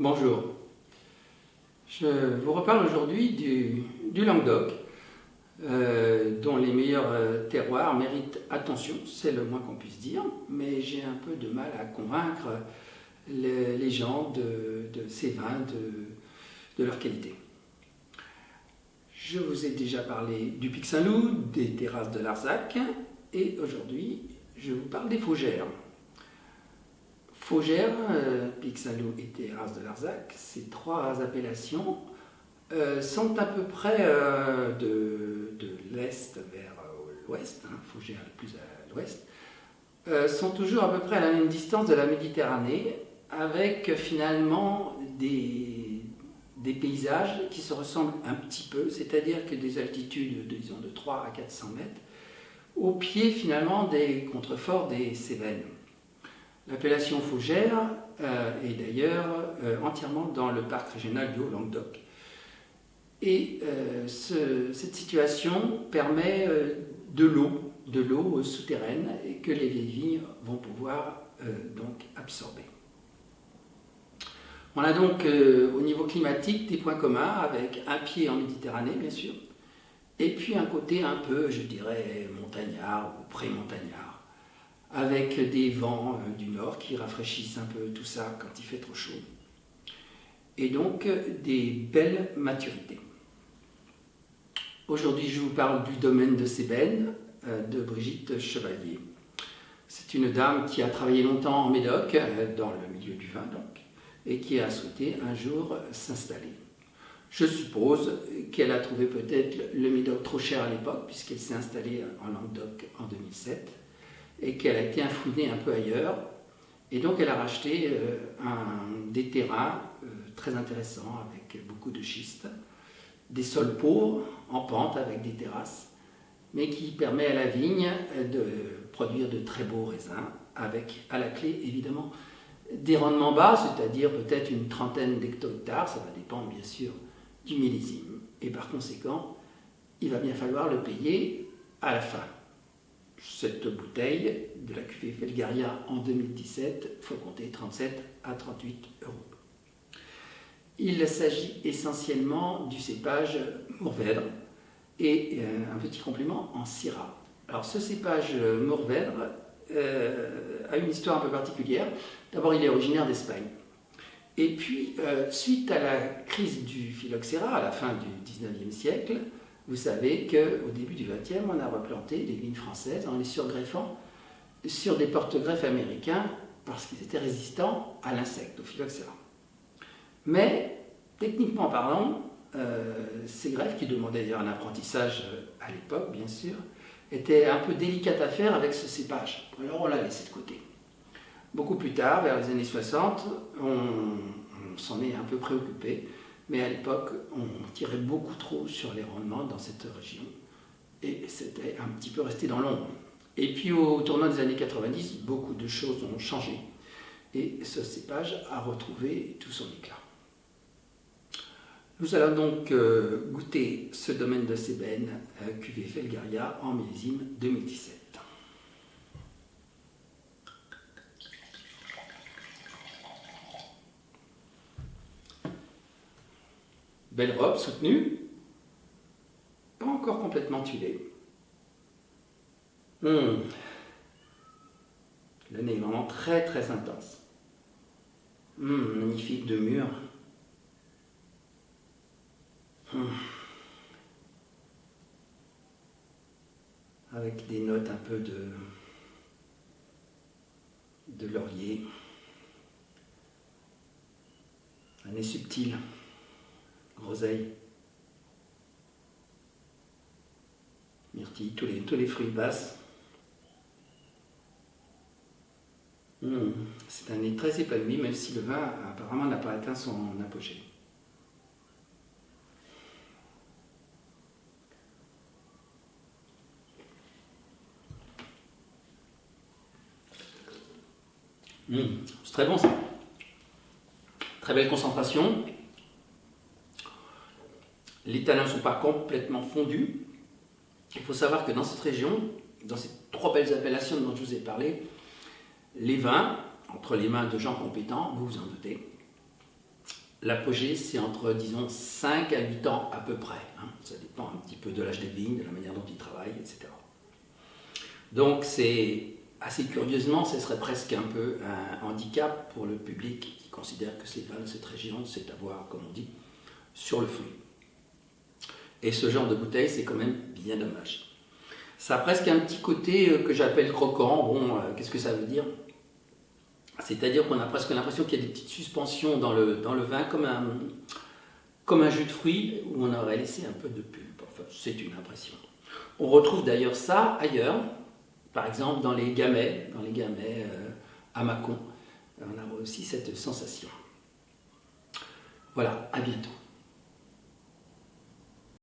Bonjour, je vous reparle aujourd'hui du Languedoc, dont les meilleurs terroirs méritent attention, c'est le moins qu'on puisse dire, mais j'ai un peu de mal à convaincre les gens de ces vins, de leur qualité. Je vous ai déjà parlé du Pic Saint-Loup, des terrasses de Larzac, et aujourd'hui je vous parle des Faugères. Faugères, Pic Saint-Loup et terrasses de Larzac, ces trois appellations sont à peu près de l'est vers l'ouest, Faugères le plus à l'ouest, sont toujours à peu près à la même distance de la Méditerranée, avec finalement des paysages qui se ressemblent un petit peu, c'est-à-dire que des altitudes, disons, de 3 à 400 mètres, au pied finalement des contreforts des Cévennes. L'appellation Faugères est d'ailleurs entièrement dans le parc régional du Haut-Languedoc. Et cette situation permet de l'eau souterraine et que les vieilles vignes vont pouvoir donc absorber. On a donc au niveau climatique des points communs avec un pied en Méditerranée bien sûr, et puis un côté un peu, je dirais, montagnard ou pré-montagnard, avec des vents du nord qui rafraîchissent un peu tout ça quand il fait trop chaud. Et donc des belles maturités. Aujourd'hui, je vous parle du domaine de Sébène, de Brigitte Chevalier. C'est une dame qui a travaillé longtemps en Médoc, dans le milieu du vin donc, et qui a souhaité un jour s'installer. Je suppose qu'elle a trouvé peut-être le Médoc trop cher à l'époque, puisqu'elle s'est installée en Languedoc en 2007, et qu'elle a été infouinée un peu ailleurs, et donc elle a racheté des terrains très intéressants avec beaucoup de schiste, des sols pauvres en pente avec des terrasses, mais qui permet à la vigne de produire de très beaux raisins, avec à la clé évidemment des rendements bas, c'est-à-dire peut-être une trentaine d'hecto-hectares, ça va dépendre bien sûr du millésime, et par conséquent il va bien falloir le payer à la fin. Cette bouteille de la cuvée Felgaria en 2017, il faut compter 37 à 38 euros. Il s'agit essentiellement du cépage Mourvèdre et un petit complément en Syrah. Alors ce cépage Mourvèdre a une histoire un peu particulière. D'abord, il est originaire d'Espagne. Et puis, suite à la crise du phylloxéra à la fin du 19e siècle, vous savez qu'au début du 20e, on a replanté des vignes françaises en les surgreffant sur des porte-greffes américains parce qu'ils étaient résistants à l'insecte, au phylloxéra. Mais, techniquement parlant, ces greffes, qui demandaient d'ailleurs un apprentissage à l'époque, bien sûr, étaient un peu délicates à faire avec ce cépage. Alors on l'a laissé de côté. Beaucoup plus tard, vers les années 60, on s'en est un peu préoccupé, mais à l'époque, on tirait beaucoup trop sur les rendements dans cette région, et c'était un petit peu resté dans l'ombre. Et puis au tournant des années 90, beaucoup de choses ont changé, et ce cépage a retrouvé tout son éclat. Nous allons donc goûter ce domaine de Sébène, cuvée Felgaria en millésime 2017. Belle robe soutenue, pas encore complètement tuilée. Le nez est vraiment très très intense. Magnifique de mûr. Avec des notes un peu de laurier. Un nez subtil. Groseille, myrtille, tous les fruits passent. C'est un nez très épanoui, même si le vin apparemment n'a pas atteint son apogée. C'est très bon ça. Très belle concentration. Les tanins ne sont pas complètement fondus. Il faut savoir que dans cette région, dans ces trois belles appellations dont je vous ai parlé, les vins, entre les mains de gens compétents, vous vous en doutez, l'apogée, c'est entre, disons, 5 à 8 ans à peu près. Hein. Ça dépend un petit peu de l'âge des vignes, de la manière dont ils travaillent, etc. Donc, assez curieusement, ce serait presque un peu un handicap pour le public qui considère que ces vins de cette région, c'est à voir, comme on dit, sur le fruit. Et ce genre de bouteille, c'est quand même bien dommage. Ça a presque un petit côté que j'appelle croquant. Bon, qu'est-ce que ça veut dire? C'est-à-dire qu'on a presque l'impression qu'il y a des petites suspensions dans le vin, comme un jus de fruits où on aurait laissé un peu de pulpe. Enfin, c'est une impression. On retrouve d'ailleurs ça ailleurs, par exemple dans les gamets à Mâcon. On a aussi cette sensation. Voilà, à bientôt.